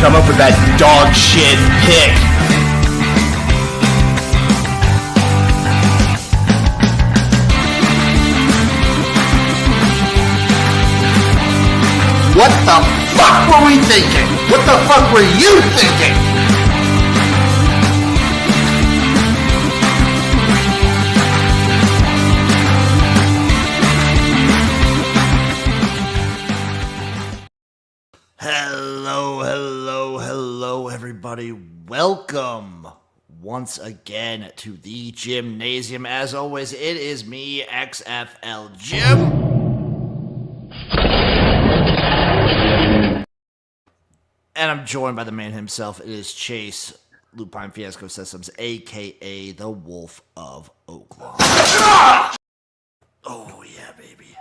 come up with that dog shit pick. What the fuck were we thinking? What the fuck were you thinking? Hello, everybody. Welcome once again to the Jimnasium. As always, it is me, XFL Jim. And I'm joined by the man himself. It is Chase, Lupine Fiasco Systems, a.k.a. the Wolf of Oaklawn. Oh, yeah, baby.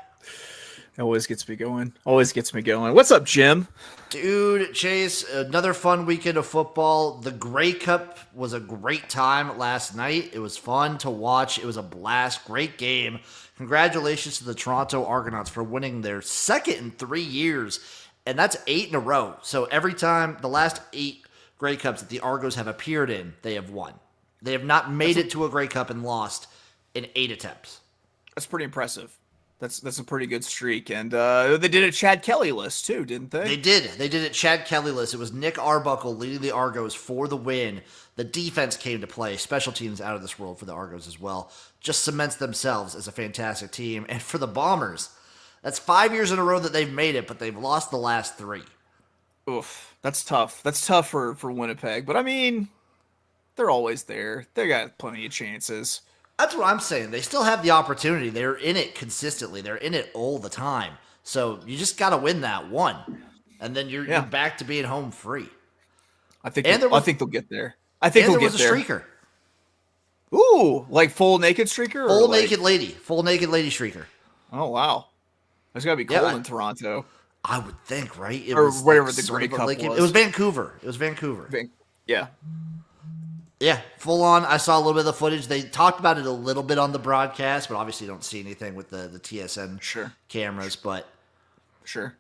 It always gets me going. What's up, Jim? Dude, Chase, another fun weekend of football. The Grey Cup was a great time last night. It was fun to watch. It was a blast. Great game. Congratulations to the Toronto Argonauts for winning their second in 3 years. And that's 8 in a row. So every time, the last 8 Grey Cups that the Argos have appeared in, they have won. They have not made it to a Grey Cup and lost in 8 attempts. That's pretty impressive. That's a pretty good streak. And they did a Chad Kelly list, too, didn't they? They did. They did a Chad Kelly list. It was Nick Arbuckle leading the Argos for the win. The defense came to play. Special teams out of this world for the Argos as well. Just cements themselves as a fantastic team. And for the Bombers, that's 5 years in a row that they've made it, but they've lost the last 3. Oof, that's tough. That's tough for Winnipeg. But, I mean, they're always there. They got plenty of chances. That's what I'm saying. They still have the opportunity. They're in it consistently. They're in it all the time. So you just got to win that one. And then you're back to being home free. I think they'll get there. I think they'll get there. There was a streaker. Ooh, like full naked streaker? Full naked lady streaker. Oh, wow. It's got to be cold in Toronto. I would think, right? Or wherever the Grey Cup was. It was Vancouver. Yeah. Yeah, full on. I saw a little bit of the footage. They talked about it a little bit on the broadcast, but obviously you don't see anything with the TSN cameras. But Sure.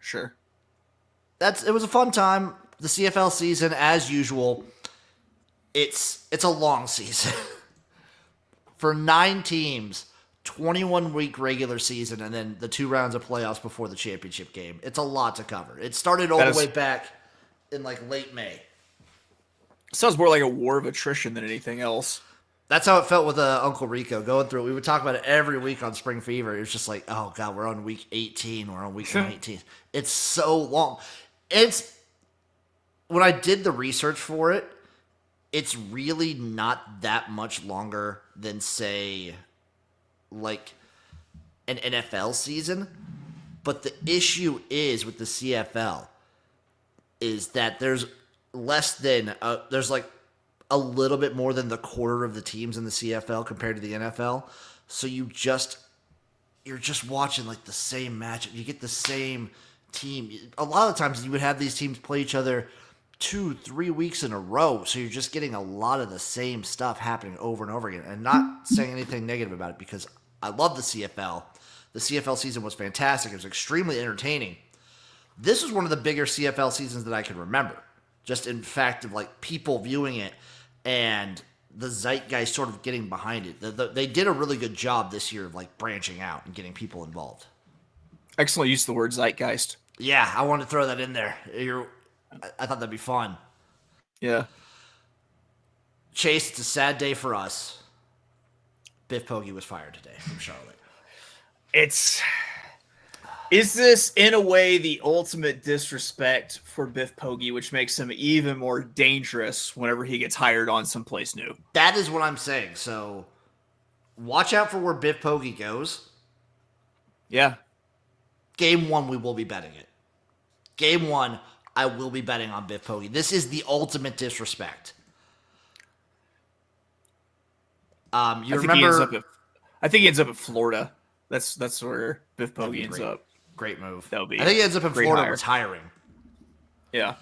it was a fun time. The CFL season, as usual, it's a long season. For 9 teams, 21-week regular season, and then the 2 rounds of playoffs before the championship game. It's a lot to cover. It started all the way back in like late May. Sounds more like a war of attrition than anything else. That's how it felt with Uncle Rico going through it. We would talk about it every week on Spring Fever. It was just like, oh, God, we're on week 18. We're on week 19. It's so long. When I did the research for it, it's really not that much longer than, say, like an NFL season. But the issue is with the CFL is that there's like a little bit more than the quarter of the teams in the CFL compared to the NFL. So you're just watching like the same matchup. You get the same team. A lot of times you would have these teams play each other 2-3 weeks in a row. So you're just getting a lot of the same stuff happening over and over again. And not saying anything negative about it because I love the CFL. The CFL season was fantastic. It was extremely entertaining. This was one of the bigger CFL seasons that I can remember. Just in fact of like people viewing it and the zeitgeist sort of getting behind it. They did a really good job this year of like branching out and getting people involved. Excellent use of the word zeitgeist. Yeah, I wanted to throw that in there. I thought that'd be fun. Yeah. Chase, it's a sad day for us. Biff Poggi was fired today from Charlotte. Is this, in a way, the ultimate disrespect for Biff Poggi, which makes him even more dangerous whenever he gets hired on someplace new? That is what I'm saying. So, watch out for where Biff Poggi goes. Yeah. Game 1, we will be betting it. Game 1, I will be betting on Biff Poggi. This is the ultimate disrespect. I think he ends up at Florida. That's where Biff Poggi ends up. Great move. I think he ends up in Florida retiring. Yeah.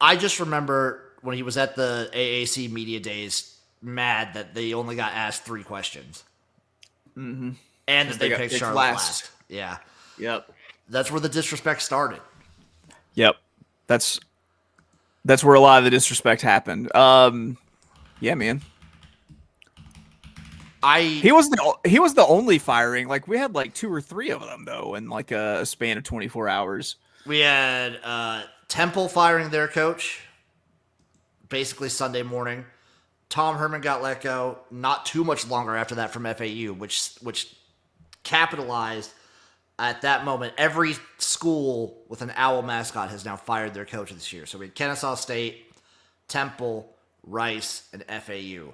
I just remember when he was at the AAC Media Days, mad that they only got asked 3 questions. Mm-hmm. And that they picked Charlotte last. Yeah. Yep. That's where the disrespect started. Yep. That's That's where a lot of the disrespect happened. Yeah, man. He was the only firing. Like we had like 2 or 3 of them though in like a span of 24 hours. We had Temple firing their coach basically Sunday morning. Tom Herman got let go not too much longer after that from FAU, which capitalized at that moment. Every school with an owl mascot has now fired their coach this year. So we had Kennesaw State, Temple, Rice, and FAU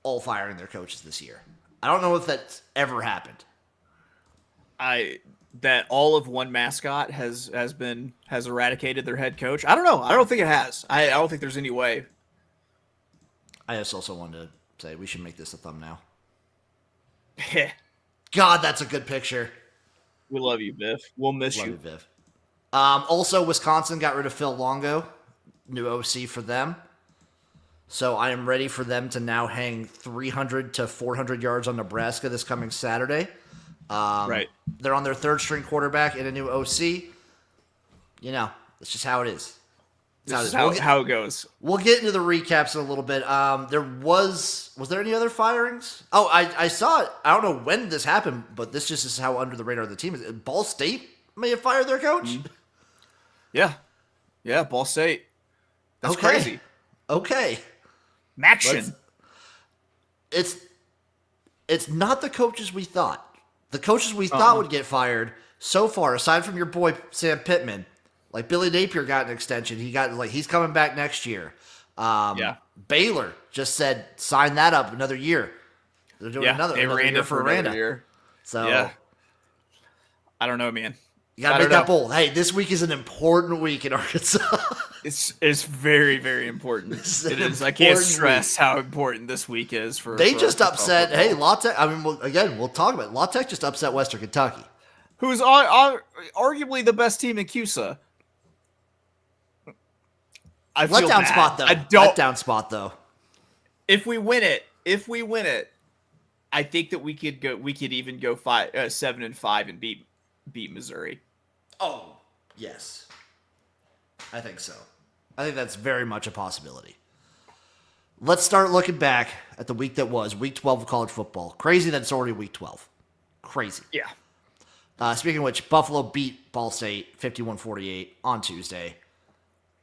all firing their coaches this year. I don't know if that's ever happened. That all of one mascot has eradicated their head coach. I don't know. I don't think it has. I don't think there's any way. I just also wanted to say we should make this a thumbnail. Yeah. God, that's a good picture. We love you, Biff. We'll miss Love you. you, Viv. Also, Wisconsin got rid of Phil Longo, new OC for them. So I am ready for them to now hang 300 to 400 yards on Nebraska this coming Saturday. Right. They're on their third string quarterback and a new OC. You know, that's just how it is. This is how it goes. We'll get into the recaps in a little bit. Was there any other firings? Oh, I saw it. I don't know when this happened, but this just is how under the radar the team is. Ball State may have fired their coach. Mm-hmm. Yeah, Ball State. That's okay. crazy. Okay. Maction. It's not the coaches we thought. The coaches we thought would get fired so far, aside from your boy Sam Pittman, like Billy Napier got an extension. He's coming back next year. Baylor just said sign that up another year. They're doing another year for Aranda. So yeah. I don't know, man. You gotta make that bold. Hey, this week is an important week in Arkansas. It's very, very important. It is. I can't stress how important this week is for. They just upset. Hey, La Tech. I mean, we'll talk about it. La Tech just upset Western Kentucky, who's arguably the best team in CUSA. Letdown spot though. Letdown spot though. If we win it, I think that we could even go 7-5 and beat Missouri. Oh, yes. I think so. I think that's very much a possibility. Let's start looking back at the week that was, week 12 of college football. Crazy that it's already week 12. Crazy. Yeah. Speaking of which, Buffalo beat Ball State 51-48 on Tuesday.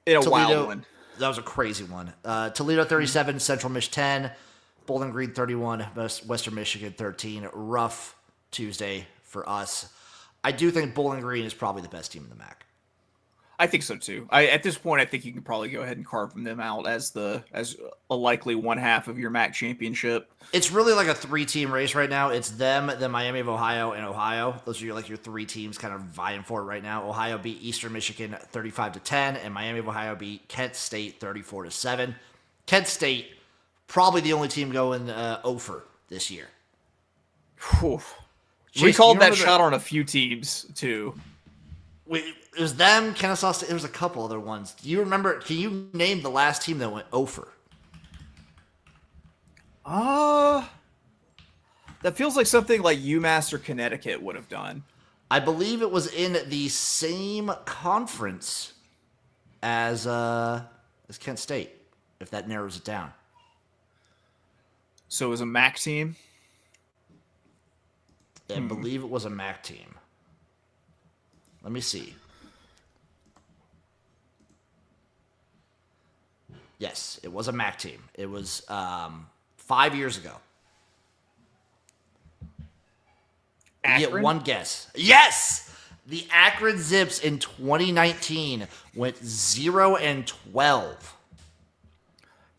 In a wild one. That was a crazy one. Toledo 37, Central Mich 10, Bowling Green 31, Western Michigan 13. Rough Tuesday for us. I do think Bowling Green is probably the best team in the MAC. I think so too. At this point, I think you can probably go ahead and carve them out as a likely one half of your MAC championship. It's really like a 3-team race right now. It's them, the Miami of Ohio, and Ohio. Those are your 3 teams kind of vying for it right now. Ohio beat Eastern Michigan 35-10, and Miami of Ohio beat Kent State 34-7. Kent State probably the only team going over this year. Whew. We called that shot on a few teams too. It was them, Kennesaw State. There was a couple other ones. Do you remember? Can you name the last team that went over? That feels like something like UMass or Connecticut would have done. I believe it was in the same conference as Kent State, if that narrows it down. So it was a MAC team? I believe it was a MAC team. Let me see. Yes, it was a MAC team. It was 5 years ago. You get one guess. Yes! The Akron Zips in 2019 went 0-12.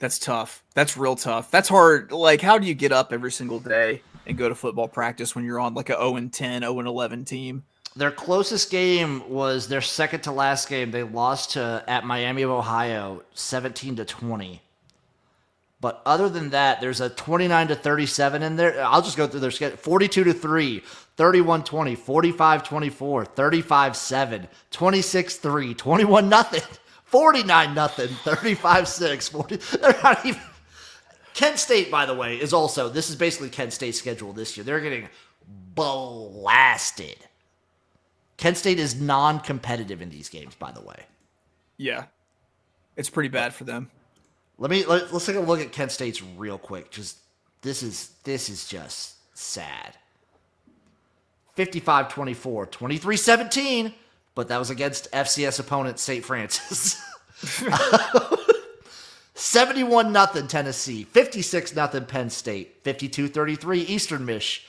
That's tough. That's real tough. That's hard. Like, how do you get up every single day and go to football practice when you're on like a 0-10, 0-11 team? Their closest game was their second to last game. They lost at Miami of Ohio 17-20. But other than that, there's a 29-37 in there. I'll just go through their schedule. 42-3, 31-20, 45-24, 35-7, 26-3, 21-0, 49-0, 35-6. They're not even. Kent State, by the way, is also. This is basically Kent State's schedule this year. They're getting blasted. Kent State is non-competitive in these games, by the way. Yeah. It's pretty bad for them. Let's take a look at Kent State's real quick. Just this is just sad. 55-24, 23-17, but that was against FCS opponent St. Francis. 71-0 Tennessee, 56-0 Penn State, 52-33 Eastern Mich,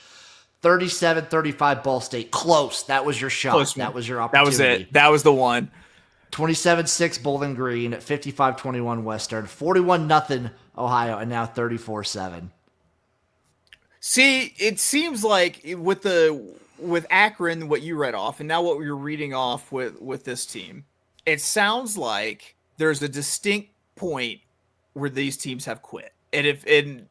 37-35 Ball State. Close. That was your shot. That was your opportunity. That was it. That was the one. 27-6 Bowling Green, 55-21 Western, 41-0 Ohio, and now 34-7. See, it seems like with Akron, what you read off, and now what you're reading off with this team, it sounds like there's a distinct point where these teams have quit. And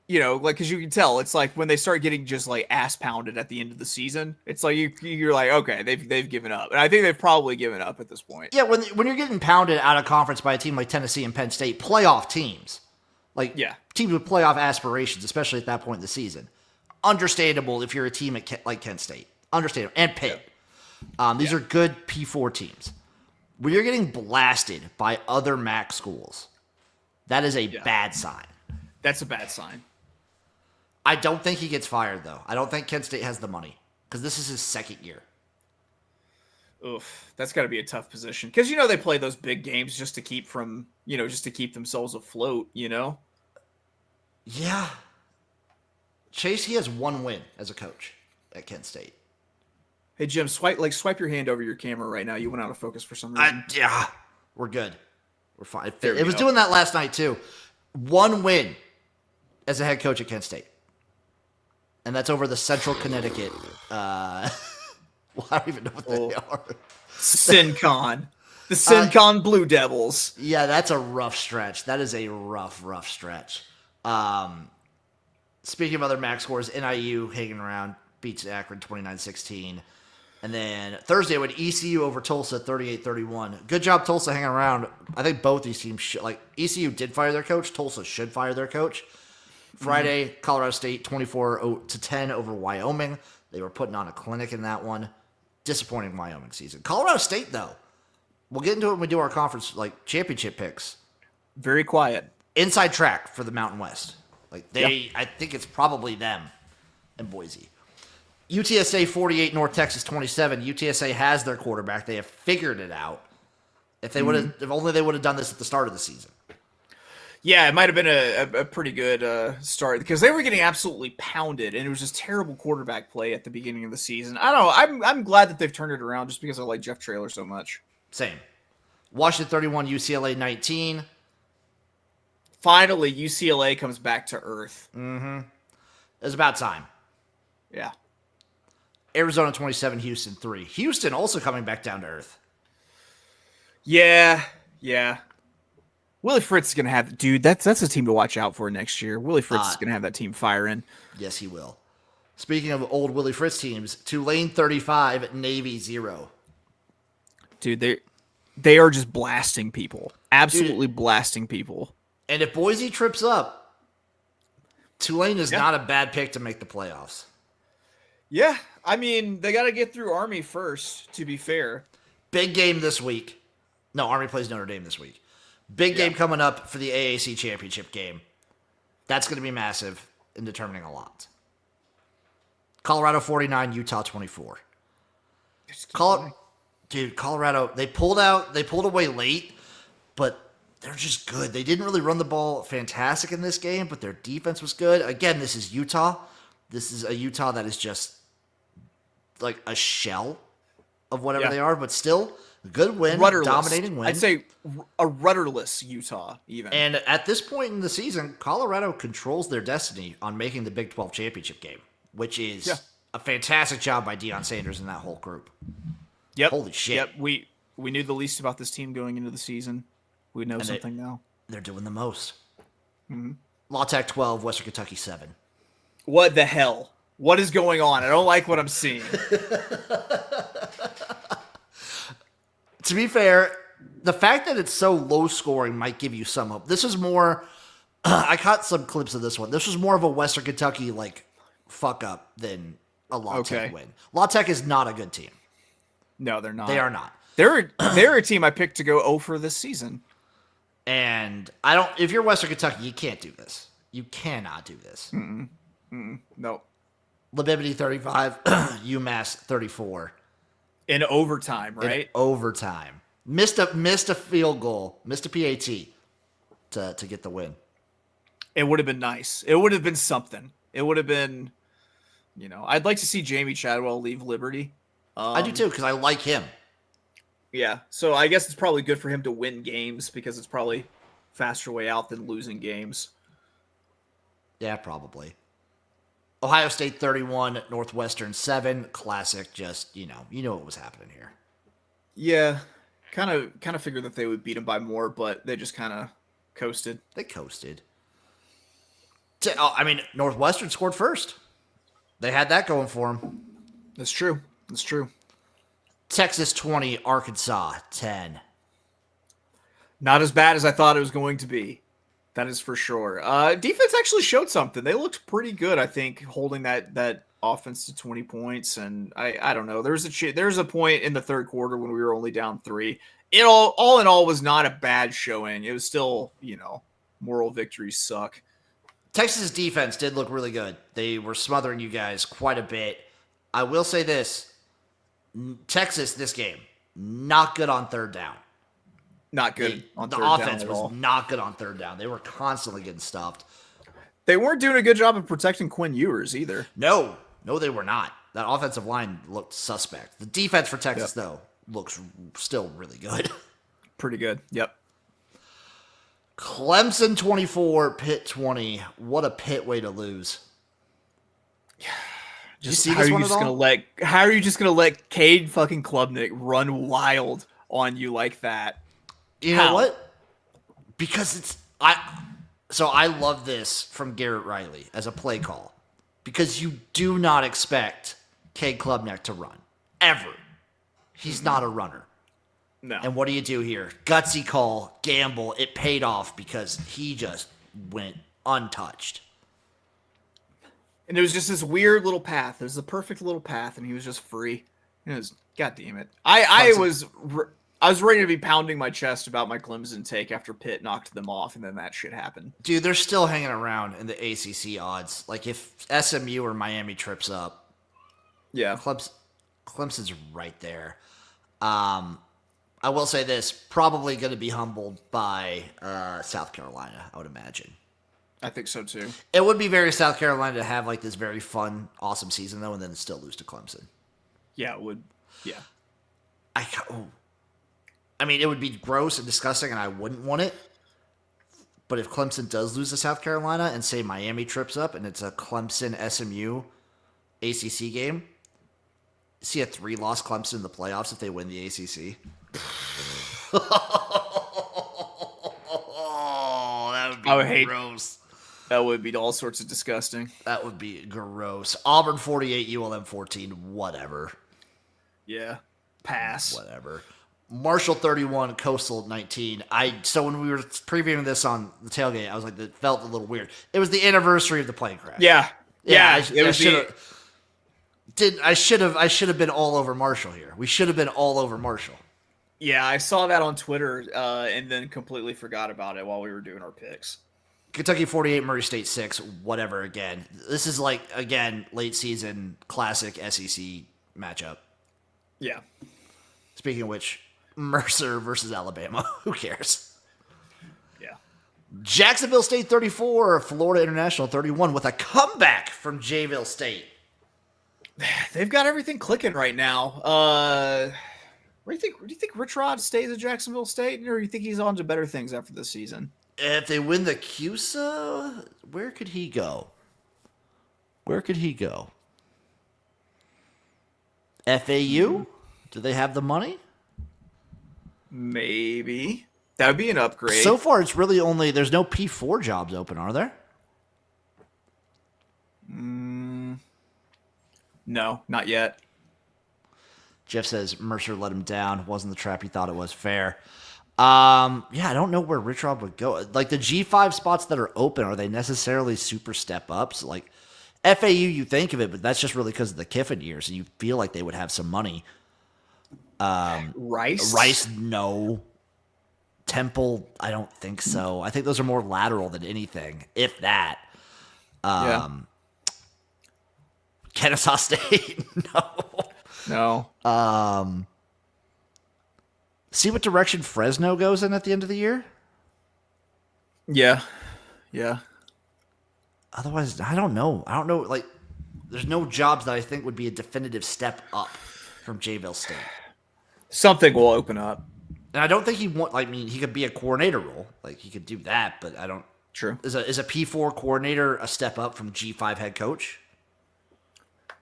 because you can tell, it's like when they start getting just like ass pounded at the end of the season, it's like you're like, okay, they've given up, and I think they've probably given up at this point. Yeah, when you're getting pounded out of conference by a team like Tennessee and Penn State, playoff teams, teams with playoff aspirations, especially at that point in the season, understandable if you're a team like Kent State, understandable, and Pitt. These are good P4 teams. When you're getting blasted by other MAC schools, that is a bad sign. That's a bad sign. I don't think he gets fired, though. I don't think Kent State has the money because this is his second year. Oof, that's got to be a tough position because they play those big games just to keep themselves afloat. Yeah. Chase, he has one win as a coach at Kent State. Hey Jim, swipe your hand over your camera right now. You went out of focus for some reason. We're good. We're fine. It was doing that last night too. One win as a head coach at Kent State. And that's over the Central Connecticut. I don't even know what they are. SinCon. The SinCon Blue Devils. Yeah, that's a rough stretch. That is a rough stretch. Speaking of other MAC scores, NIU hanging around, beats Akron 29-16. And then Thursday, with ECU over Tulsa 38-31. Good job, Tulsa, hanging around. I think both these teams should. ECU did fire their coach. Tulsa should fire their coach. Friday, Colorado State 24-10 over Wyoming. They were putting on a clinic in that one. Disappointing Wyoming season. Colorado State, though, we'll get into it when we do our conference championship picks. Very quiet. Inside track for the Mountain West. I think it's probably them and Boise. UTSA 48, North Texas 27. UTSA has their quarterback. They have figured it out. If only they would have done this at the start of the season. Yeah, it might have been a pretty good start because they were getting absolutely pounded, and it was just terrible quarterback play at the beginning of the season. I don't know. I'm glad that they've turned it around just because I like Jeff Traylor so much. Same. Washington 31, UCLA 19. Finally, UCLA comes back to earth. Mm-hmm. It's about time. Yeah. Arizona 27, Houston 3. Houston also coming back down to earth. Yeah. Willie Fritz is going to have... Dude, that's a team to watch out for next year. Willie Fritz is going to have that team firing. Yes, he will. Speaking of old Willie Fritz teams, Tulane 35, Navy 0. Dude, they are just blasting people. Absolutely blasting people. And if Boise trips up, Tulane is not a bad pick to make the playoffs. Yeah, I mean, they got to get through Army first, to be fair. Big game this week. No, Army plays Notre Dame this week. Big game coming up for the AAC championship game. That's going to be massive in determining a lot. Colorado 49, Utah 24. Colorado, they pulled away late, but they're just good. They didn't really run the ball fantastic in this game, but their defense was good. Again, this is Utah. This is a Utah that is just like a shell of whatever they are, but still good win, dominating win. I'd say a rudderless Utah even. And at this point in the season, Colorado controls their destiny on making the Big 12 championship game, which is a fantastic job by Deion Sanders and that whole group. Yep. Holy shit. Yep. We knew the least about this team going into the season. We know something now. They're doing the most. Mm-hmm. La Tech 12, Western Kentucky 7. What the hell? What is going on? I don't like what I'm seeing. To be fair, the fact that it's so low scoring might give you some hope. This is more, I caught some clips of this one. This was more of a Western Kentucky fuck up than a La Tech win. La Tech is not a good team. No, they're not. They are not. They're a team I picked to go 0 for this season. And if you're Western Kentucky, you can't do this. You cannot do this. No. Libimity 35, UMass 34. In overtime, right? In overtime. Missed a field goal, missed a PAT to get the win. It would have been nice. It would have been something. It would have been, I'd like to see Jamie Chadwell leave Liberty. I do too, because I like him. Yeah, so I guess it's probably good for him to win games because it's probably faster way out than losing games. Yeah, probably. Ohio State 31, Northwestern 7. Classic, just, you know what was happening here. Yeah, kind of figured that they would beat him by more, but they just kind of coasted. They coasted. I mean, Northwestern scored first. They had that going for them. That's true. Texas 20, Arkansas 10. Not as bad as I thought it was going to be. That is for sure. Defense actually showed something. They looked pretty good, I think, holding that offense to 20 points. And I don't know. There's a point in the third quarter when we were only down 3. It all in all was not a bad showing. It was still, moral victories suck. Texas' defense did look really good. They were smothering you guys quite a bit. I will say this. Texas, this game, not good on third down. Not good on third down. The offense was not good on third down. They were constantly getting stuffed. They weren't doing a good job of protecting Quinn Ewers either. No, they were not. That offensive line looked suspect. The defense for Texas, though, looks still really good. Pretty good. Yep. Clemson 24, Pitt 20. What a Pitt way to lose. How are you just gonna let Cade fucking Klubnik run wild on you like that? You know what? Because I love this from Garrett Riley as a play call. Because you do not expect Cade Klubnik to run. Ever. He's not a runner. No. And what do you do here? Gutsy call, gamble. It paid off because he just went untouched. And it was just this weird little path. It was the perfect little path, and he was just free. It was, God damn it. I was ready to be pounding my chest about my Clemson take after Pitt knocked them off, and then that shit happened. Dude, they're still hanging around in the ACC odds. Like, if SMU or Miami trips up, yeah, Clemson's right there. I will say this, probably going to be humbled by South Carolina, I would imagine. I think so, too. It would be very South Carolina to have, like, this very fun, awesome season, though, and then still lose to Clemson. Yeah, it would. Yeah. I mean, it would be gross and disgusting, and I wouldn't want it. But if Clemson does lose to South Carolina and, say, Miami trips up and it's a Clemson-SMU ACC game, see a 3-loss Clemson in the playoffs if they win the ACC? That would be gross. That would be all sorts of disgusting. That would be gross. Auburn 48, ULM 14, whatever. Yeah. Pass. Whatever. Marshall 31, Coastal 19. So when we were previewing this on the tailgate, I was like, it felt a little weird. It was the anniversary of the plane crash. Yeah. I should have been all over Marshall here. We should have been all over Marshall. Yeah, I saw that on Twitter and then completely forgot about it while we were doing our picks. Kentucky 48, Murray State 6, whatever again. This is like, again, late season classic SEC matchup. Yeah. Speaking of which, Mercer versus Alabama. Who cares? Yeah. Jacksonville State 34, Florida International 31 with a comeback from Jayville State. They've got everything clicking right now. What do you think Rich Rod stays at Jacksonville State, or do you think he's on to better things after this season? If they win the CUSA, where could he go? FAU? Do they have the money? Maybe. That would be an upgrade. So far, it's really only... There's no P4 jobs open, are there? No, not yet. Jeff says Mercer let him down. Wasn't the trap he thought it was. Fair. I don't know where Rich Rod would go. Like, the G5 spots that are open, are they necessarily super step-ups? Like, FAU, you think of it, but that's just really because of the Kiffin years, and you feel like they would have some money. Rice, no. Temple, I don't think so. I think those are more lateral than anything, if that. Yeah. Kennesaw State, no. No. See what direction Fresno goes in at the end of the year? Yeah. Yeah. Otherwise, I don't know. Like, there's no jobs that I think would be a definitive step up from Jayville State. Something will open up. And I don't think he could be a coordinator role. Like, he could do that, but I don't. True. Is a P4 coordinator a step up from G5 head coach?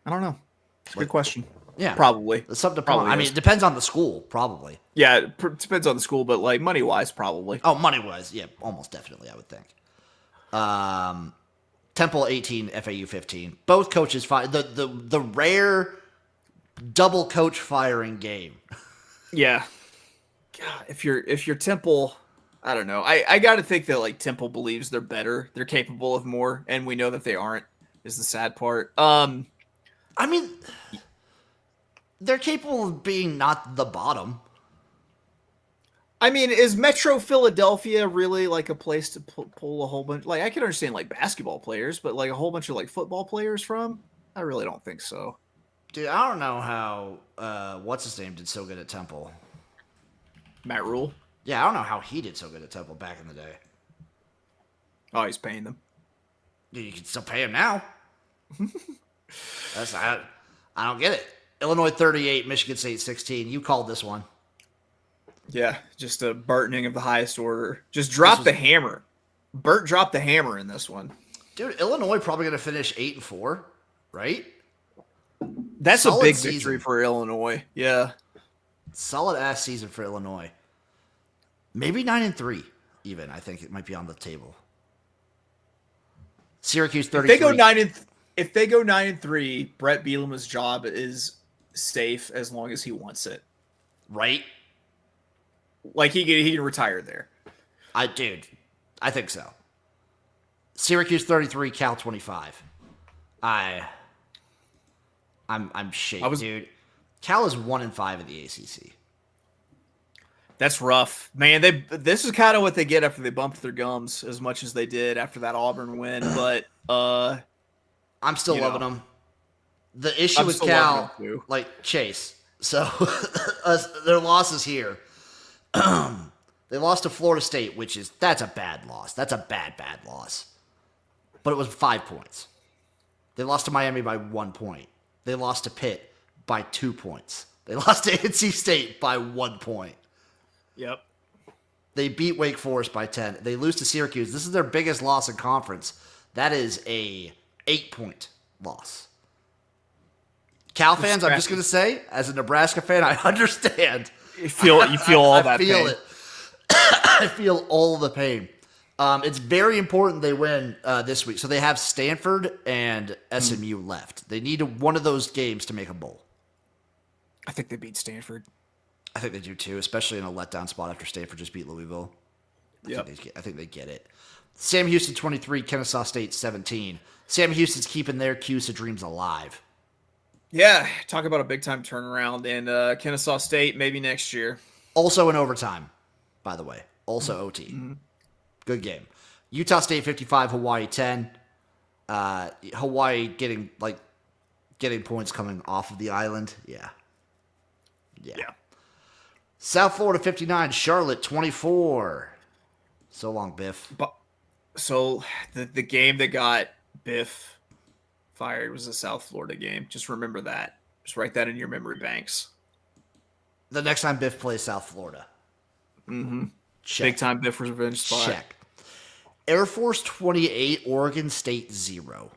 I don't know. It's a good question. Yeah. Probably. It's something to Probably I mean, is. it depends on the school, probably. Yeah, it depends on the school, but like money-wise, probably. Oh, money-wise, yeah, almost definitely, I would think. Temple 18, FAU 15. Both coaches fired. The rare double coach firing game. Yeah. God, if you're Temple, I don't know. I got to think that like Temple believes they're better, they're capable of more, and we know that they aren't. Is the sad part. I mean, they're capable of being not the bottom. I mean, is Metro Philadelphia really like a place to pull a whole bunch? Like, I can understand like basketball players, but like a whole bunch of like football players from? I really don't think so. Dude, I don't know how what's his name did so good at Temple. Matt Rule. Yeah, I don't know how he did so good at Temple back in the day. Oh, he's paying them. Dude, you can still pay him now. I don't get it. Illinois 38, Michigan State 16. You called this one. Yeah, just a Burtoning of the highest order. Just drop the hammer. Burt dropped the hammer in this one. Dude, Illinois probably going to finish 8-4, right? That's Solid a big season. victory for Illinois. Yeah. Solid ass season for Illinois. Maybe 9-3, even. I think it might be on the table. Syracuse 33. If they go 9-3, Brett Bielema's job is safe as long as he wants it. Right? Like he can retire there. I think so. Syracuse 33, Cal 25. I'm shaking, dude. Cal is 1-5 in the ACC. That's rough, man. This is kind of what they get after they bumped their gums as much as they did after that Auburn win. But I'm still loving them. The issue with Cal, like Chase. So their losses here. They lost to Florida State, that's a bad loss. That's a bad loss. But it was 5 points. They lost to Miami by 1 point. They lost to Pitt by 2 points. They lost to NC State by 1 point. Yep. They beat Wake Forest by 10. They lose to Syracuse. This is their biggest loss in conference. That is a 8-point loss. Cal fans, I'm just going to say, as a Nebraska fan, I understand. You feel all that pain. I feel all the pain. It's very important they win this week. So they have Stanford and SMU left. They need one of those games to make a bowl. I think they beat Stanford. I think they do too, especially in a letdown spot after Stanford just beat Louisville. I think they get it. Sam Houston 23, Kennesaw State 17. Sam Houston's keeping their CUSA dreams alive. Yeah, talk about a big-time turnaround. And Kennesaw State, maybe next year. Also in overtime, by the way. Also OT. Mm-hmm. Good game. Utah State 55, Hawaii 10. Hawaii getting points coming off of the island. Yeah. South Florida 59, Charlotte 24. So long, Biff. So the game that got Biff fired was the South Florida game. Just remember that. Just write that in your memory banks. The next time Biff plays South Florida. Mm-hmm. Big time Biff revenge spot. Check. Air Force 28, Oregon State 0.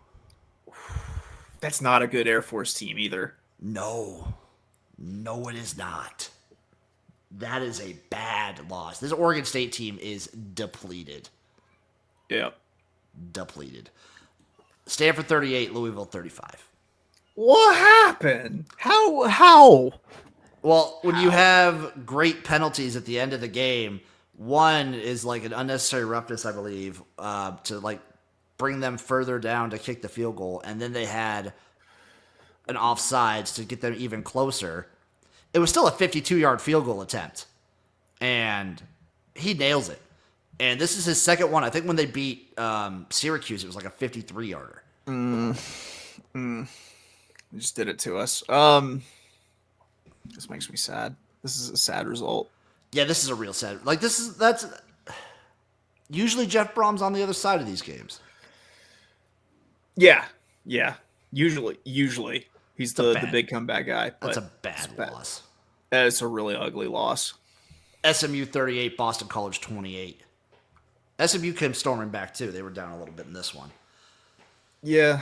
That's not a good Air Force team either. No, it is not. That is a bad loss. This Oregon State team is depleted. Yeah. Depleted. Stanford 38, Louisville 35. What happened? How? Well, when you have great penalties at the end of the game, one is like an unnecessary roughness, I believe, to like bring them further down to kick the field goal, and then they had an offsides to get them even closer. It was still a 52-yard field goal attempt, and he nails it. And this is his second one. I think when they beat Syracuse, it was like a 53-yarder. They just did it to us. This makes me sad. This is a sad result. Yeah, this is a real sad. Like that's usually Jeff Brom's on the other side of these games. Yeah. Usually he's the big comeback guy. That's a bad loss. It's a really ugly loss. SMU 38, Boston College 28. SMU came storming back too. They were down a little bit in this one. Yeah.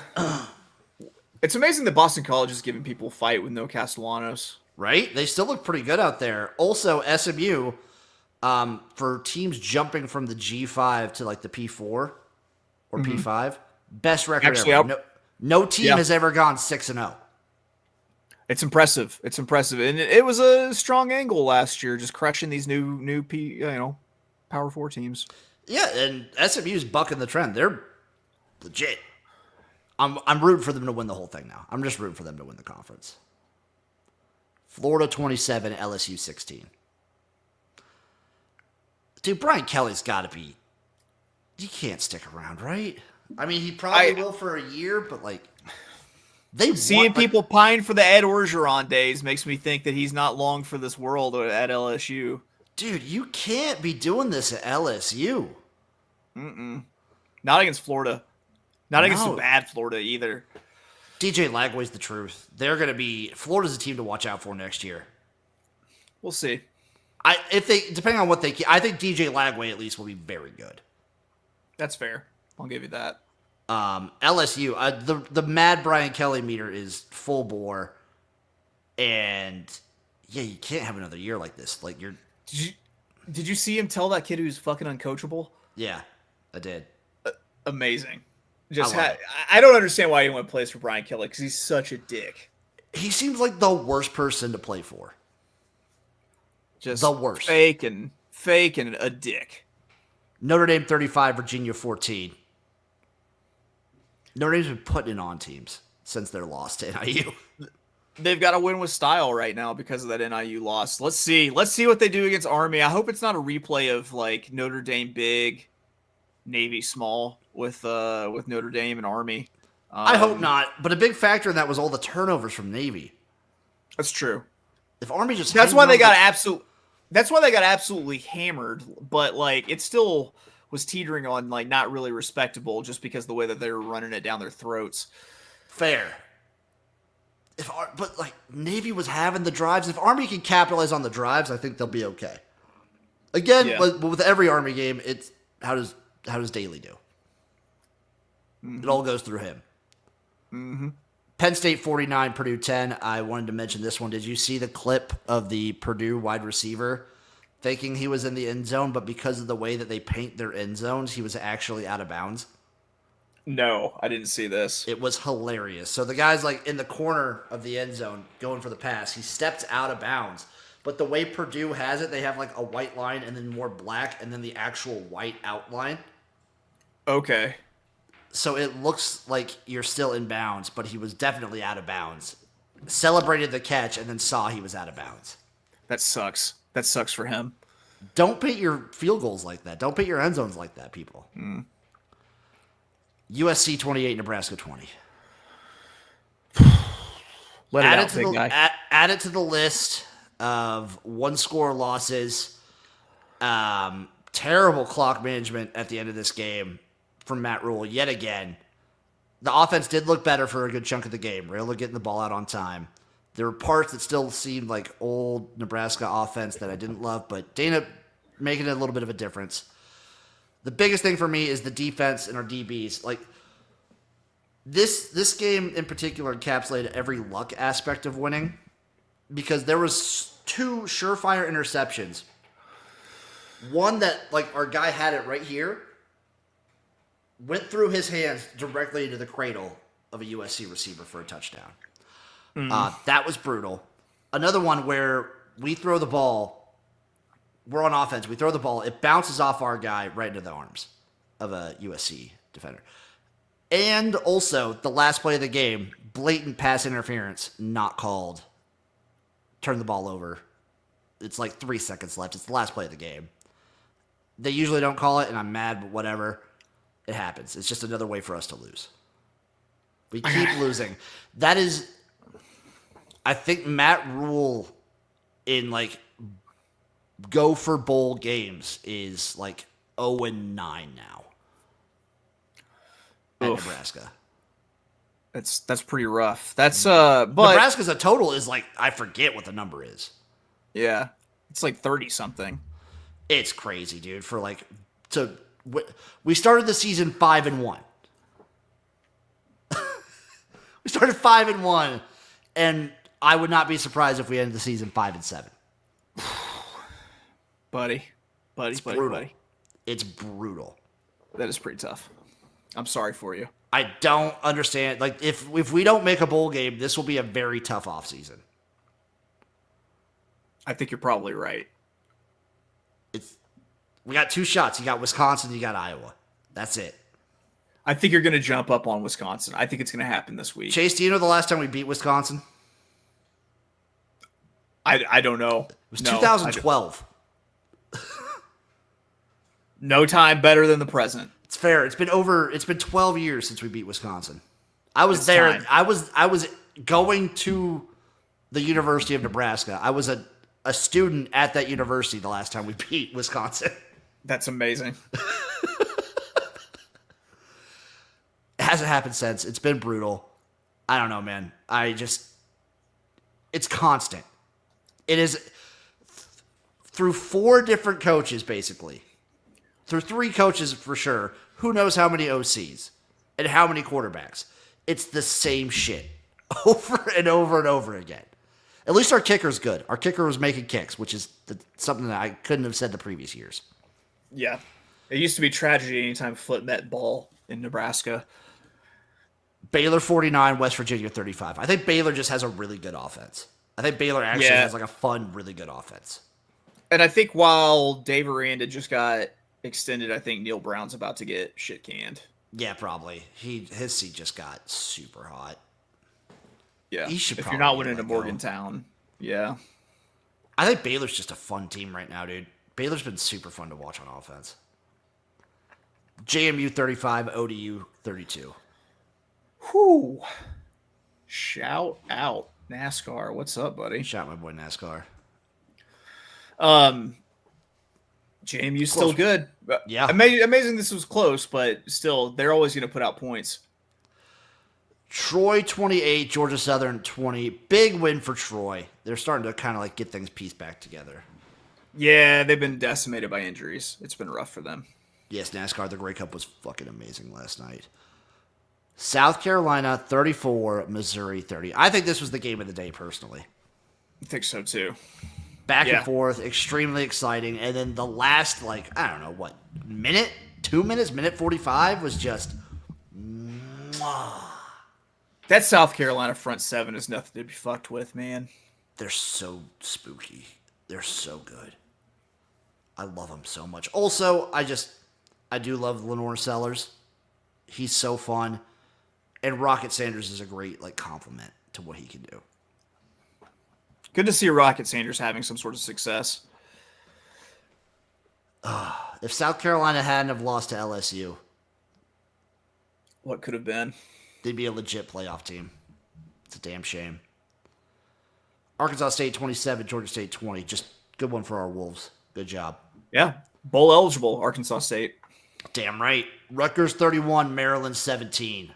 It's amazing that Boston College is giving people a fight with no Castellanos. Right? They still look pretty good out there. Also, SMU, for teams jumping from the G5 to like the P4 or P5, best record Actually, ever. No team has ever gone 6-0. It's impressive. And it was a strong angle last year, just crushing these new Power 4 teams. Yeah, and SMU's bucking the trend. They're legit. I'm rooting for them to win the whole thing now. I'm just rooting for them to win the conference. Florida 27, LSU 16. Dude, Brian Kelly's got to be... You can't stick around, right? I mean, he probably will for a year, but like... Seeing people pine for the Ed Orgeron days makes me think that he's not long for this world at LSU. Dude, you can't be doing this at LSU. Not against Florida. Not against a bad Florida either. DJ Lagway's the truth. They're going to be... Florida's a team to watch out for next year. We'll see. Depending on what they... I think DJ Lagway at least will be very good. That's fair. I'll give you that. LSU, the mad Brian Kelly meter is full bore. And yeah, you can't have another year like this. Like Did you see him tell that kid who's fucking uncoachable? Yeah, I did. Amazing. I don't understand why anyone plays for Brian Kelly because he's such a dick. He seems like the worst person to play for. Just the worst. Fake and a dick. Notre Dame 35, Virginia 14. Notre Dame's been putting it on teams since their loss to NIU. They've got to win with style right now because of that NIU loss. Let's see what they do against Army. I hope it's not a replay of like Notre Dame big, Navy small with Notre Dame and Army. I hope not. But a big factor in that was all the turnovers from Navy. That's true. If Army just that's why they got absolutely hammered. But like it still was teetering on like not really respectable just because the way that they were running it down their throats. Fair. But like Navy was having the drives. If Army can capitalize on the drives, I think they'll be okay. Again, with every Army game, it's how does Daly do? It all goes through him. Mm-hmm. Penn State 49, Purdue 10. I wanted to mention this one. Did you see the clip of the Purdue wide receiver thinking he was in the end zone, but because of the way that they paint their end zones, he was actually out of bounds? No, I didn't see this. It was hilarious. So the guy's like in the corner of the end zone going for the pass. He steps out of bounds. But the way Purdue has it, they have like a white line and then more black and then the actual white outline. Okay. So it looks like you're still in bounds, but he was definitely out of bounds. Celebrated the catch and then saw he was out of bounds. That sucks. That sucks for him. Don't paint your field goals like that. Don't paint your end zones like that, people. USC 28, Nebraska 20. Add it to the list of one-score losses. Terrible clock management at the end of this game from Matt Rule yet again. The offense did look better for a good chunk of the game. We're able to get the ball out on time. There were parts that still seemed like old Nebraska offense that I didn't love, but Dana making it a little bit of a difference. The biggest thing for me is the defense and our DBs. Like this game in particular encapsulated every luck aspect of winning because there was two surefire interceptions. One that like our guy had it right here, went through his hands directly into the cradle of a USC receiver for a touchdown. That was brutal. Another one where we throw the ball, we're on offense, we throw the ball, it bounces off our guy right into the arms of a USC defender. And also, the last play of the game, blatant pass interference, not called. Turn the ball over. It's like 3 seconds left. It's the last play of the game. They usually don't call it, and I'm mad, but whatever. It happens. It's just another way for us to lose. We keep losing. That is, I think Matt Rule in like go for bowl games is like 0-9 now at Nebraska. That's pretty rough. That's but Nebraska's a total is like I forget what the number is. Yeah, it's like 30 something. It's crazy, dude. For like we started the season 5-1. We started 5-1, and I would not be surprised if we ended the season 5-7. Buddy. It's brutal. That is pretty tough. I'm sorry for you. I don't understand. Like, if we don't make a bowl game, this will be a very tough offseason. I think you're probably right. We got 2 shots. You got Wisconsin, you got Iowa. That's it. I think you're going to jump up on Wisconsin. I think it's going to happen this week. Chase, do you know the last time we beat Wisconsin? I don't know. It was 2012. No time better than the present. It's fair. It's been 12 years since we beat Wisconsin. I was there. Time. I was going to the University of Nebraska. I was a student at that university the last time we beat Wisconsin. That's amazing. It hasn't happened since. It's been brutal. I don't know, man. It's constant. It is through 4 different coaches, basically. Through 3 coaches for sure. Who knows how many OCs and how many quarterbacks. It's the same shit over and over and over again. At least our kicker's good. Our kicker was making kicks, which is something that I couldn't have said the previous years. Yeah. It used to be tragedy anytime Flip met ball in Nebraska. Baylor 49, West Virginia 35. I think Baylor just has a really good offense. I think Baylor actually has like a fun, really good offense. And I think while Dave Aranda just got extended, I think Neil Brown's about to get shit canned. Yeah, probably. His seat just got super hot. Yeah, if you're not winning to Morgantown, yeah. I think Baylor's just a fun team right now, dude. Baylor's been super fun to watch on offense. JMU 35, ODU 32. Whew. Shout out NASCAR. What's up, buddy? Shout out my boy NASCAR. JMU's still good. Yeah. Amazing this was close, but still, they're always going to put out points. Troy 28, Georgia Southern 20. Big win for Troy. They're starting to kind of like get things pieced back together. Yeah, they've been decimated by injuries. It's been rough for them. Yes, NASCAR, the Grey Cup was fucking amazing last night. South Carolina 34, Missouri 30. I think this was the game of the day, personally. I think so, too. Back and forth, extremely exciting. And then the last, minute? 2 minutes? Minute 45 was just... That South Carolina front 7 is nothing to be fucked with, man. They're so spooky. They're so good. I love them so much. Also, I do love Lenore Sellers. He's so fun. And Rocket Sanders is a great compliment to what he can do. Good to see Rocket Sanders having some sort of success. If South Carolina hadn't have lost to LSU, what could have been? They'd be a legit playoff team. It's a damn shame. Arkansas State 27, Georgia State 20. Just good one for our Wolves. Good job. Yeah. Bowl eligible, Arkansas State. Damn right. Rutgers 31, Maryland 17.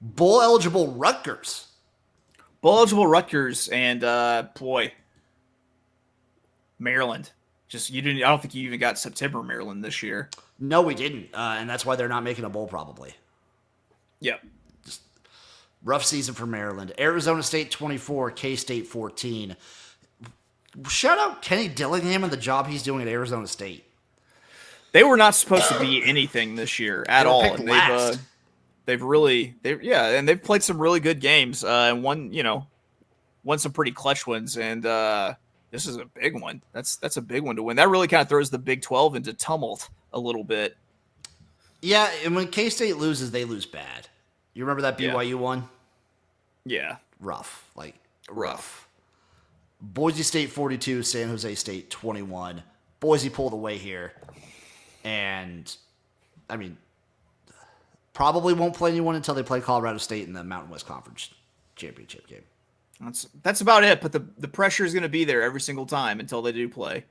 Bowl eligible Rutgers. Bowl eligible Rutgers and Maryland. I don't think you even got September Maryland this year. No, we didn't. And that's why they're not making a bowl probably. Yep. Rough season for Maryland. Arizona State 24, K-State 14. Shout out Kenny Dillingham and the job he's doing at Arizona State. They were not supposed to be anything this year at all. And they've played some really good games and won some pretty clutch wins. And this is a big one. That's a big one to win. That really kind of throws the Big 12 into tumult a little bit. Yeah, and when K-State loses, they lose bad. You remember that BYU one? Yeah. Rough. Rough. Boise State 42, San Jose State 21. Boise pulled away here. And, I mean, probably won't play anyone until they play Colorado State in the Mountain West Conference championship game. That's about it, but the pressure is going to be there every single time until they do play.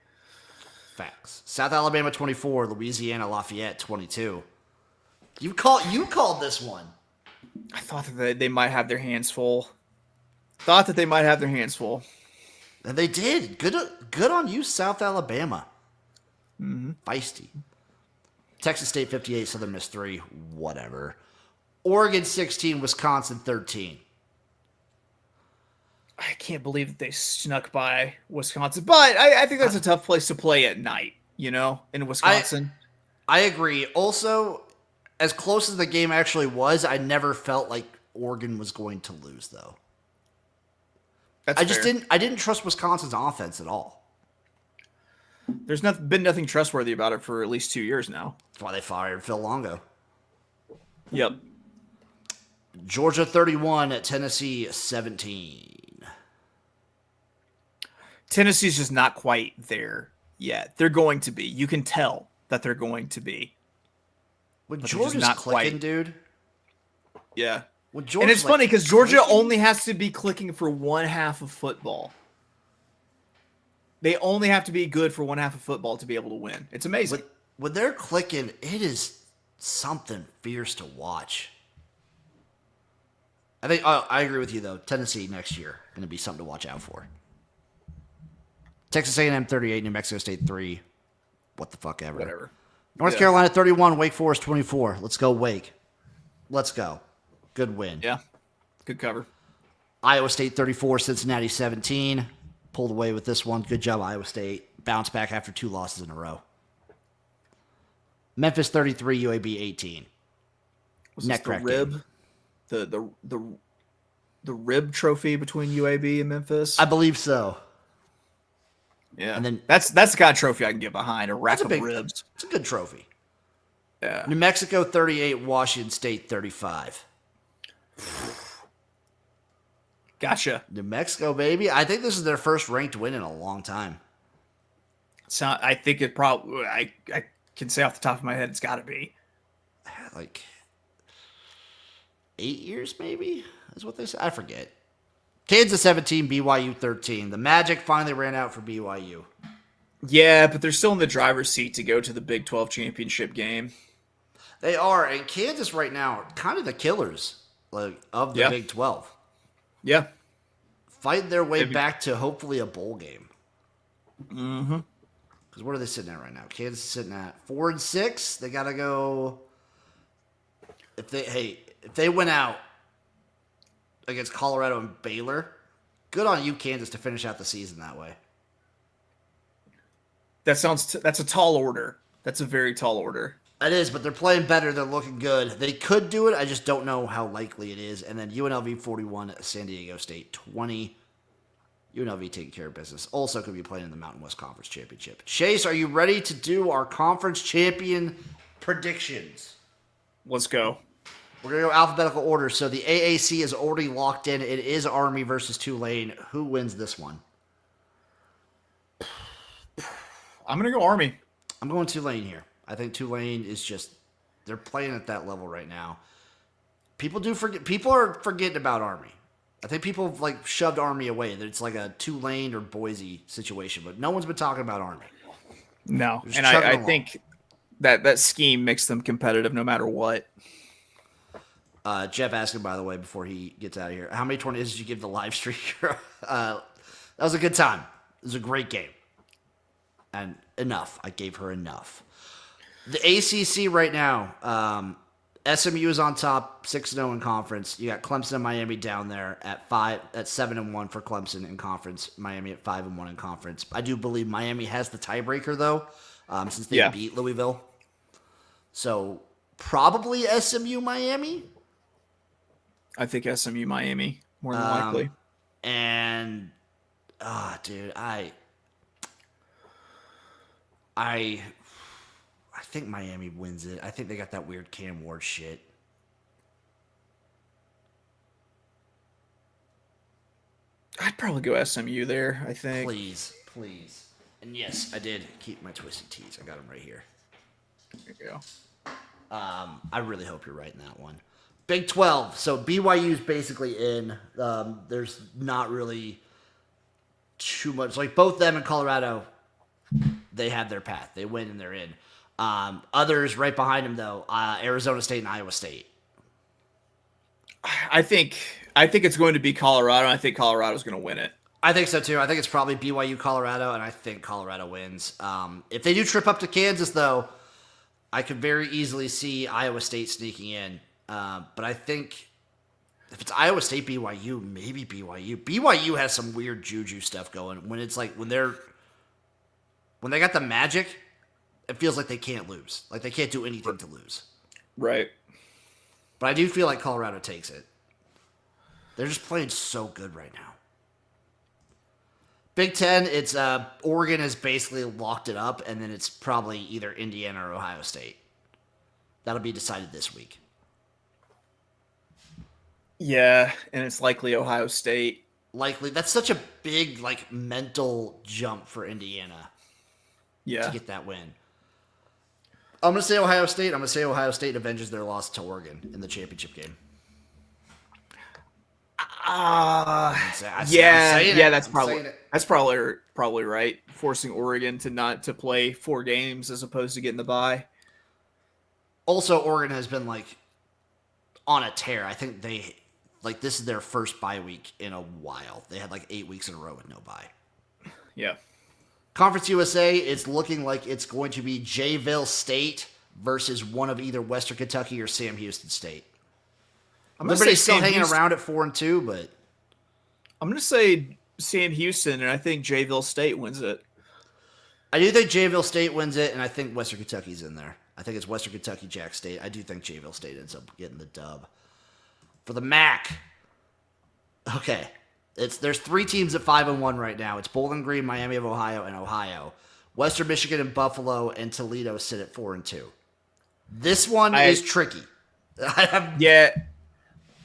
Facts. South Alabama 24, Louisiana Lafayette 22. You called this one. I thought that they might have their hands full. And they did. Good on you, South Alabama. Mm-hmm. Feisty. Texas State 58, Southern Miss 3. Whatever. Oregon 16, Wisconsin 13. I can't believe that they snuck by Wisconsin, but I think that's a tough place to play at night, in Wisconsin. I agree. Also, as close as the game actually was, I never felt like Oregon was going to lose, though. I didn't trust Wisconsin's offense at all. There's been nothing trustworthy about it for at least 2 years now. That's why they fired Phil Longo. Yep. Georgia 31 at Tennessee 17. Tennessee's just not quite there yet. They're going to be. You can tell that they're going to be. When Georgia's not clicking, dude. Yeah. And it's funny because Georgia only has to be clicking for one half of football. They only have to be good for one half of football to be able to win. It's amazing. When they're clicking, it is something fierce to watch. I agree with you, though. Tennessee next year going to be something to watch out for. Texas A&M 38, New Mexico State 3. What the fuck ever. Whatever. North Carolina 31, Wake Forest 24. Let's go, Wake. Let's go. Good win. Yeah. Good cover. Iowa State 34, Cincinnati 17. Pulled away with this one. Good job, Iowa State. Bounced back after 2 losses in a row. Memphis 33, UAB 18. Was this the rib? The rib trophy between UAB and Memphis? I believe so. Yeah, and then that's the kind of trophy I can get behind. A rack of ribs. It's a good trophy. Yeah. New Mexico 38, Washington State 35. Gotcha. New Mexico, baby. I think this is their first ranked win in a long time. So I think it probably. I can say off the top of my head, it's got to be like 8 years, maybe is what they said. I forget. Kansas 17, BYU 13. The magic finally ran out for BYU. Yeah, but they're still in the driver's seat to go to the Big 12 championship game. They are, and Kansas right now are kind of the killers of the Big 12. Yeah. Fighting their way back to hopefully a bowl game. Mm-hmm. Because what are they sitting at right now? Kansas is sitting at 4-6. They got to go. If they went out against Colorado and Baylor, good on you, Kansas, to finish out the season that way. That's a tall order. That's a very tall order. It is, but they're playing better. They're looking good. They could do it. I just don't know how likely it is. And then UNLV 41, San Diego State 20. UNLV taking care of business. Also could be playing in the Mountain West Conference Championship. Chase, are you ready to do our conference champion predictions? Let's go. We're going to go alphabetical order. So the AAC is already locked in. It is Army versus Tulane. Who wins this one? I'm going to go Army. I'm going Tulane here. I think Tulane is just, they're playing at that level right now. People are forgetting about Army. I think people have shoved Army away. That it's like a Tulane or Boise situation, but no one's been talking about Army. No, and I think that scheme makes them competitive no matter what. Jeff asking, by the way, before he gets out of here, how many tornadoes did you give the live streaker? That was a good time. It was a great game. And enough. I gave her enough. The ACC right now, SMU is on top, 6-0 in conference. You got Clemson and Miami down there at 7-1 for Clemson in conference. Miami at 5-1 in conference. I do believe Miami has the tiebreaker though, since they beat Louisville. So probably SMU Miami. I think SMU Miami more than likely. And dude, I think Miami wins it. I think they got that weird Cam Ward shit. I'd probably go SMU there, I think. Please. And yes, I did keep my twisted tees. I got them right here. There you go. I really hope you're right in that one. Big 12. So BYU's basically in. There's not really too much. Like both them and Colorado, they have their path. They win and they're in. Others right behind them, though, Arizona State and Iowa State. I think it's going to be Colorado. I think Colorado's going to win it. I think so, too. I think it's probably BYU, Colorado, and I think Colorado wins. If they do trip up to Kansas, though, I could very easily see Iowa State sneaking in. But I think if it's Iowa State, BYU, maybe BYU. BYU has some weird juju stuff going. When it's like when they got the magic, it feels like they can't lose. Like they can't do anything to lose. Right. But I do feel like Colorado takes it. They're just playing so good right now. Big Ten, it's Oregon has basically locked it up, and then it's probably either Indiana or Ohio State. That'll be decided this week. Yeah, and it's likely Ohio State. Likely. That's such a big, mental jump for Indiana Yeah. to get that win. I'm going to say Ohio State. I'm going to say Ohio State avenges their loss to Oregon in the championship game. That's probably right. Forcing Oregon to play 4 games as opposed to getting the bye. Also, Oregon has been on a tear. I think this is their first bye week in a while. They had 8 weeks in a row with no bye. Yeah. Conference USA, it's looking like it's going to be Jayville State versus one of either Western Kentucky or Sam Houston State. Liberty's still hanging around at 4-2, but I'm going to say Sam Houston, and I think Jayville State wins it. I do think Jayville State wins it, and I think Western Kentucky's in there. I think it's Western Kentucky, Jack State. I do think Jayville State ends up getting the dub. For the MAC, okay, there's 3 teams at 5-1 right now. It's Bowling Green, Miami of Ohio, and Ohio. Western Michigan and Buffalo and Toledo sit at 4-2. This one is tricky.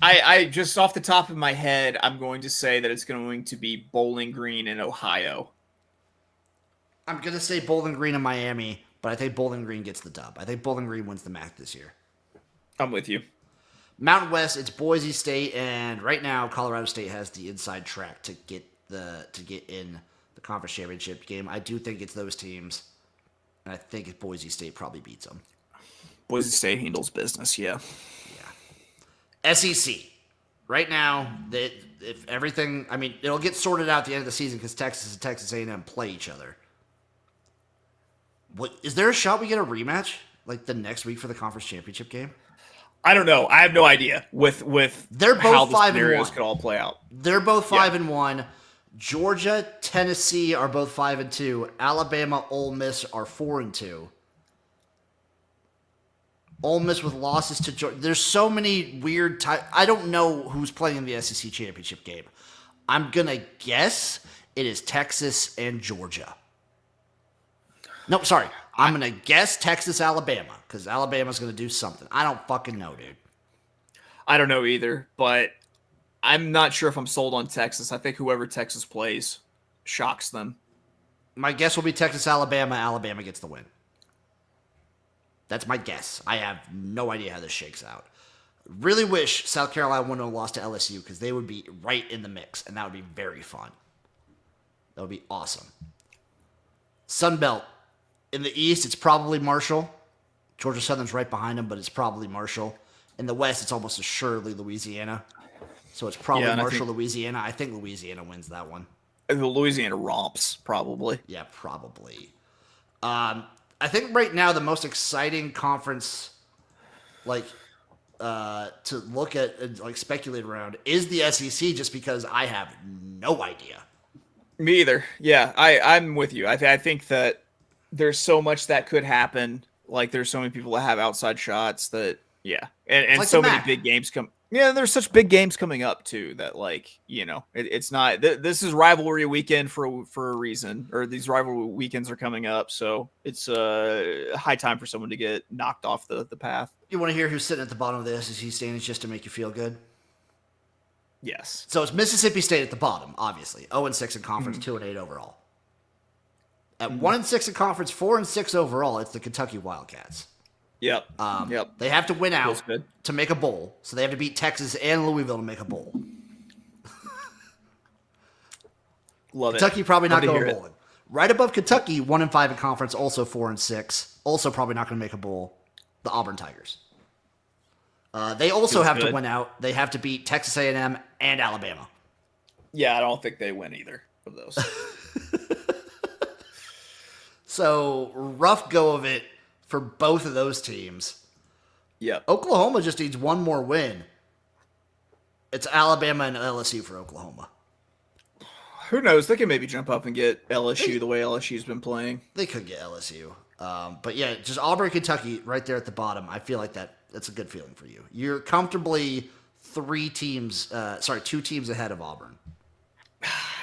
I just off the top of my head, I'm going to say that it's going to be Bowling Green and Ohio. I'm going to say Bowling Green and Miami, but I think Bowling Green gets the dub. I think Bowling Green wins the MAC this year. I'm with you. Mountain West, it's Boise State, and right now Colorado State has the inside track to get in the conference championship game. I do think it's those teams, and I think Boise State probably beats them. Boise State handles business, yeah. SEC. Right now, if everything, it'll get sorted out at the end of the season because Texas and Texas A&M play each other. Is there a shot we get a rematch the next week for the conference championship game? I don't know. I have no idea with they're both how the 5-1. scenarios could all play out. They're both 5-1. Georgia, Tennessee are both 5-2. Alabama, Ole Miss are 4-2. Ole Miss with losses to Georgia. There's so many weird I don't know who's playing in the SEC championship game. I'm going to guess it is Texas and Georgia. No, sorry. I'm going to guess Texas, Alabama, because Alabama's going to do something. I don't fucking know, dude. I don't know either, but I'm not sure if I'm sold on Texas. I think whoever Texas plays shocks them. My guess will be Texas, Alabama. Alabama gets the win. That's my guess. I have no idea how this shakes out. Really wish South Carolina wouldn't have lost to LSU because they would be right in the mix, and that would be very fun. That would be awesome. Sun Belt. In the East, it's probably Marshall. Georgia Southern's right behind them, but it's probably Marshall. In the West, it's almost assuredly Louisiana. So it's probably Marshall, Louisiana. I think Louisiana wins that one. The Louisiana romps, probably. Yeah, probably. I think right now the most exciting conference, to look at and speculate around is the SEC, just because I have no idea. Me either. Yeah, I'm with you. I think that there's so much that could happen. There's so many people that have outside shots that, yeah. And so many big games come. Yeah, there's such big games coming up too that it's not. This is rivalry weekend for a reason, or these rivalry weekends are coming up, so it's high time for someone to get knocked off the path. You want to hear who's sitting at the bottom of the SEC standings just to make you feel good? Yes. So it's Mississippi State at the bottom, obviously. 0-6 in conference, 2-8 overall. At 1-6 in conference, 4-6 overall, it's the Kentucky Wildcats. Yep. Yep. They have to win Feels out good. to make a bowl, so they have to beat Texas and Louisville to make a bowl. Love it. Kentucky probably Love not to going hear it. bowling. Right above Kentucky, 1-5 in conference, also 4-6, also probably not going to make a bowl. The Auburn Tigers. They also Feels have good. to win out. They have to beat Texas A&M and Alabama. Yeah, I don't think they win either of those. So rough go of it for both of those teams. Yep. Oklahoma just needs one more win. It's Alabama and LSU for Oklahoma. Who knows? They can maybe jump up and get LSU the way LSU's been playing. They could get LSU. But yeah, just Auburn, Kentucky right there at the bottom. I feel like that's a good feeling for you. You're comfortably two teams ahead of Auburn.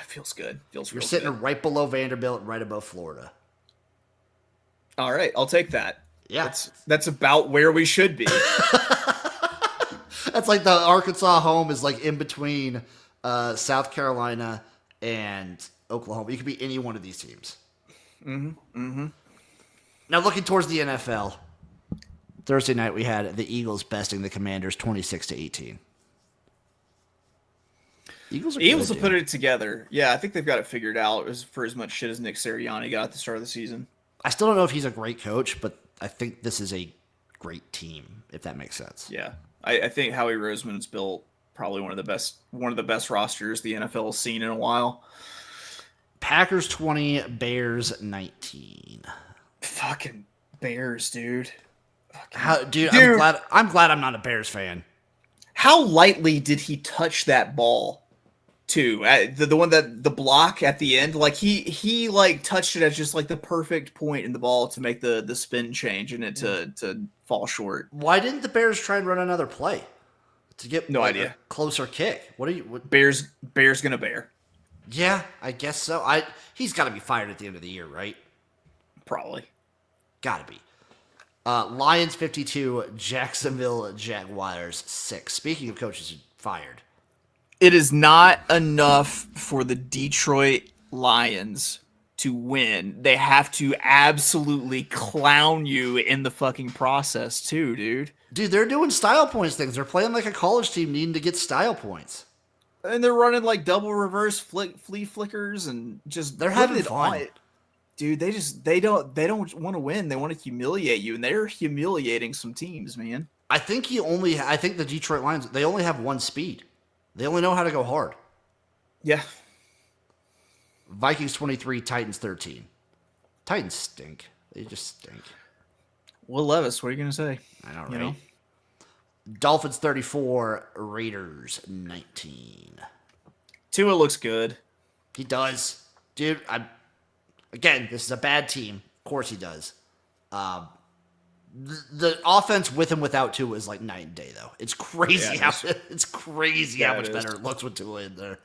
Feels good. Feels You're real sitting good. right below Vanderbilt, right above Florida. All right, I'll take that. Yeah. That's about where we should be. That's like the Arkansas home is like in between South Carolina and Oklahoma. You could be any one of these teams. Now looking towards the NFL, Thursday night we had the Eagles besting the Commanders 26-18. Eagles Eagles will put it together. Yeah, I think they've got it figured out for as much shit as Nick Sirianni got at the start of the season. I still don't know if he's a great coach, but I think this is a great team, if that makes sense. Yeah, I think Howie Roseman's built probably one of the best rosters the NFL has seen in a while. Packers 20, Bears 19. Fucking Bears, dude. Dude, I'm glad I'm not a Bears fan. How lightly did he touch that ball? Too the one the block at the end, like he like touched it at just like the perfect point in the ball to make the spin change and it to fall short. Why didn't the Bears try and run another play to get No idea. a closer kick? Bears gonna bear. Yeah, I guess so. He's got to be fired at the end of the year, right? Probably. Got to be. Lions 52, Jacksonville Jaguars 6. Speaking of coaches fired. It is not enough for the Detroit Lions to win. They have to absolutely clown you in the fucking process too, dude. Dude, they're doing style points things. They're playing like a college team needing to get style points. And they're running like double reverse flea flickers and just They're having fun. Dude, they don't want to win. They want to humiliate you, and they're humiliating some teams, man. I think the Detroit Lions, they only have one speed. They only know how to go hard. Yeah. Vikings 23, Titans 13. Titans stink. They just stink. Will Levis, what are you going to say? I know, right? You know? Dolphins 34, Raiders 19. Tua looks good. He does. Dude, again, this is a bad team. Of course he does. The offense with and without Tua is like night and day, though. It's crazy how much better it looks with Tua in there.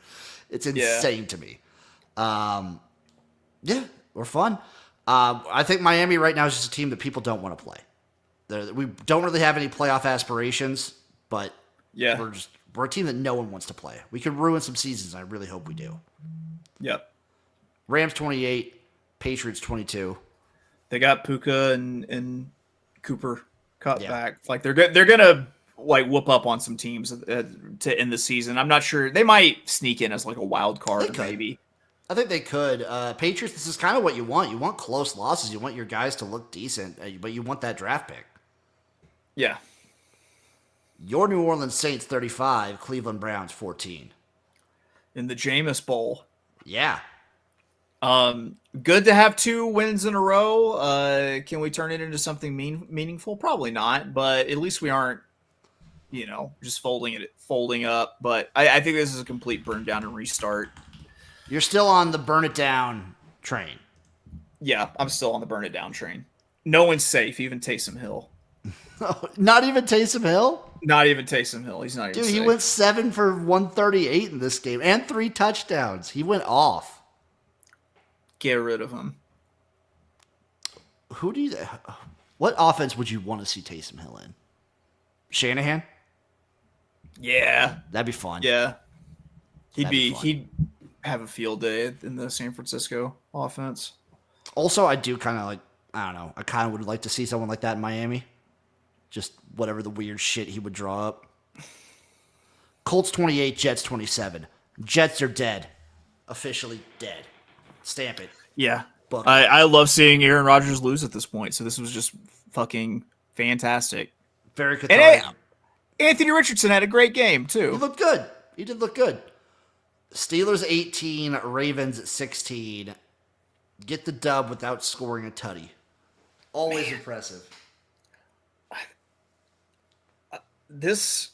It's insane to me. Yeah, we're fun. I think Miami right now is just a team that people don't want to play. We don't really have any playoff aspirations, but we're a team that no one wants to play. We could ruin some seasons. I really hope we do. Yep. Rams 28, Patriots 22. They got Puka and Cooper cut back. Like they're gonna like whoop up on some teams to end the season. I'm not sure. They might sneak in as like a wild card, maybe. I think they could. Patriots, this is kind of what you want. You want close losses. You want your guys to look decent, but you want that draft pick. Yeah. Your New Orleans Saints 35, Cleveland Browns 14. In the Jameis Bowl. Yeah. Good to have 2 wins in a row. Can we turn it into something meaningful? Probably not, but at least we aren't, just folding up. But I think this is a complete burn down and restart. You're still on the burn it down train. Yeah, I'm still on the burn it down train. No one's safe, even Taysom Hill. Not even Taysom Hill? Not even Taysom Hill. He's not even safe. Dude, he went 7 for 138 in this game and 3 touchdowns. He went off. Get rid of him. What offense would you want to see Taysom Hill in? Shanahan? Yeah. That'd be fun. Yeah. He'd have a field day in the San Francisco offense. Also, I do kind of I kind of would like to see someone like that in Miami. Just whatever the weird shit he would draw up. Colts 28, Jets 27. Jets are dead. Officially dead. Stamp it. Yeah. Book it. I love seeing Aaron Rodgers lose at this point, so this was just fucking fantastic. Very cathartic. And Anthony Richardson had a great game, too. He looked good. He did look good. Steelers 18, Ravens 16. Get the dub without scoring a tutty. Always impressive. This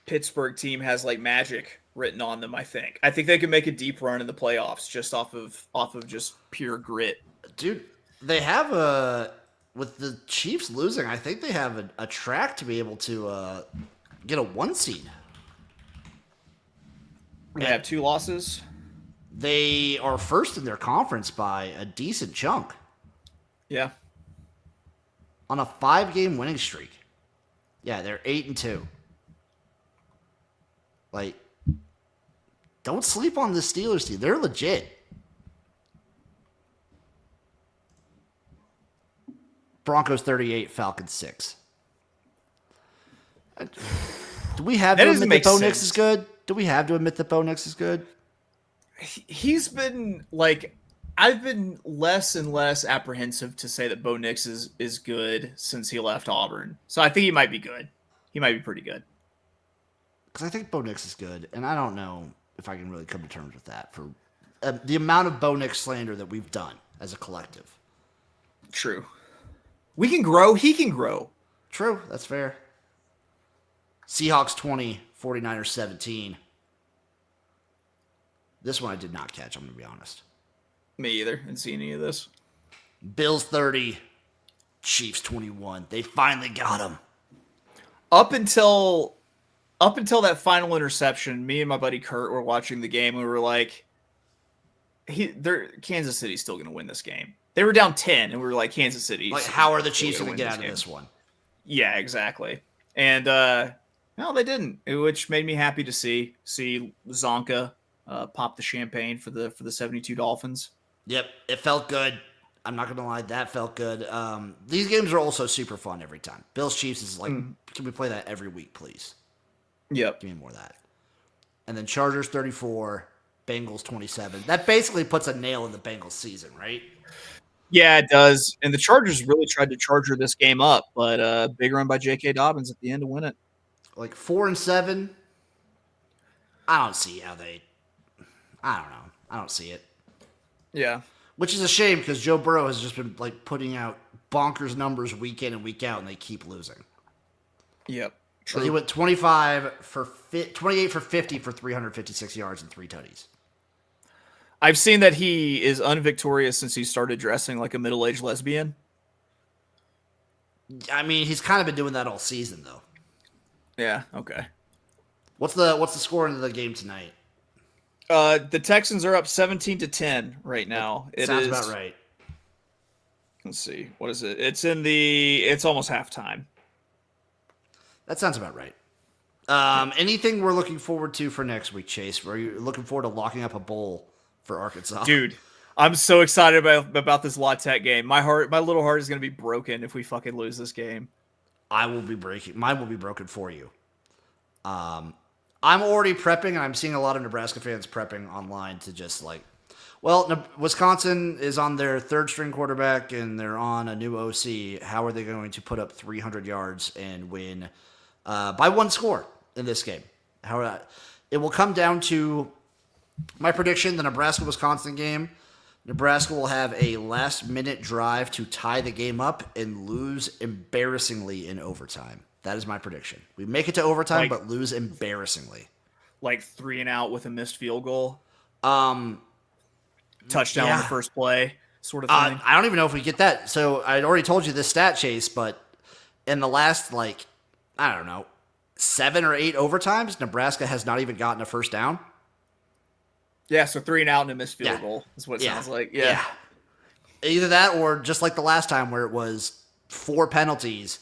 Pittsburgh team has like magic written on them. I think they can make a deep run in the playoffs just off of just pure grit. Dude, they have with the Chiefs losing, I think they have a track to be able to get a 1 seed. They have 2 losses. They are first in their conference by a decent chunk. Yeah. On a 5-game winning streak. Yeah, they're 8-2. Like, don't sleep on the Steelers team. They're legit. Broncos 38, Falcons 6. Do we have to admit that Bo Nix is good? Do we have to admit that Bo Nix is good? He's been like, I've been less and less apprehensive to say that Bo Nix is good since he left Auburn. So I think he might be good. He might be pretty good. Because I think Bo Nix is good, and I don't know if I can really come to terms with that for the amount of Bo Nix slander that we've done as a collective. True. We can grow. He can grow. True. That's fair. Seahawks 20, 49ers 17. This one I did not catch, I'm going to be honest. Me either. Didn't see any of this. Bills 30, Chiefs 21. They finally got him. Up until that final interception, me and my buddy Kurt were watching the game. We were like, Kansas City's still going to win this game. They were down 10, and we were like, Kansas City. Like, how are the Chiefs going to get out of this one? Yeah, exactly. And no, they didn't, which made me happy to see Zonka pop the champagne for the 72 Dolphins. Yep, it felt good. I'm not going to lie, that felt good. These games are also super fun every time. Bills Chiefs is like, can we play that every week, please? Yep. Give me more of that. And then Chargers 34, Bengals 27. That basically puts a nail in the Bengals season, right? Yeah, it does. And the Chargers really tried to charger this game up, but big run by J.K. Dobbins at the end to win it. Like 4-7. I don't see how they. I don't know. I don't see it. Yeah. Which is a shame because Joe Burrow has just been like putting out bonkers numbers week in and week out, and they keep losing. Yep. True. So he went 28 for 50 for 356 yards and 3 tutties. I've seen that he is unvictorious since he started dressing like a middle-aged lesbian. I mean, he's kind of been doing that all season, though. Yeah. Okay. What's the score into the game tonight? The Texans are up 17-10 right now. Sounds about right. Let's see. What is it? It's almost halftime. That sounds about right. Anything we're looking forward to for next week, Chase? Are you looking forward to locking up a bowl for Arkansas? Dude, I'm so excited about this La Tech game. My little heart is going to be broken if we fucking lose this game. Mine will be broken for you. I'm already prepping, and I'm seeing a lot of Nebraska fans prepping online to just like, well, Wisconsin is on their 3rd-string quarterback, and they're on a new OC. How are they going to put up 300 yards and win by 1 score in this game? It will come down to my prediction, the Nebraska-Wisconsin game. Nebraska will have a last-minute drive to tie the game up and lose embarrassingly in overtime. That is my prediction. We make it to overtime, but lose embarrassingly. Like 3 and out with a missed field goal? Touchdown on the first play, sort of thing? I don't even know if we get that. So I'd already told you this stat, Chase, but in the last, 7 or 8 overtimes, Nebraska has not even gotten a first down. Yeah, so 3 and out and a missed field goal is what it sounds like. Yeah. Either that or just like the last time where it was 4 penalties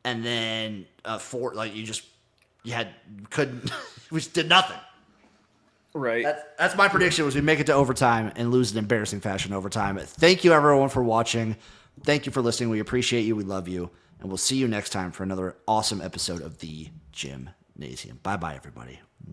and then 4, we just did nothing. Right. That's my prediction was we make it to overtime and lose in embarrassing fashion overtime. Thank you everyone for watching. Thank you for listening. We appreciate you. We love you. And we'll see you next time for another awesome episode of the Jimnasium. Bye-bye, everybody.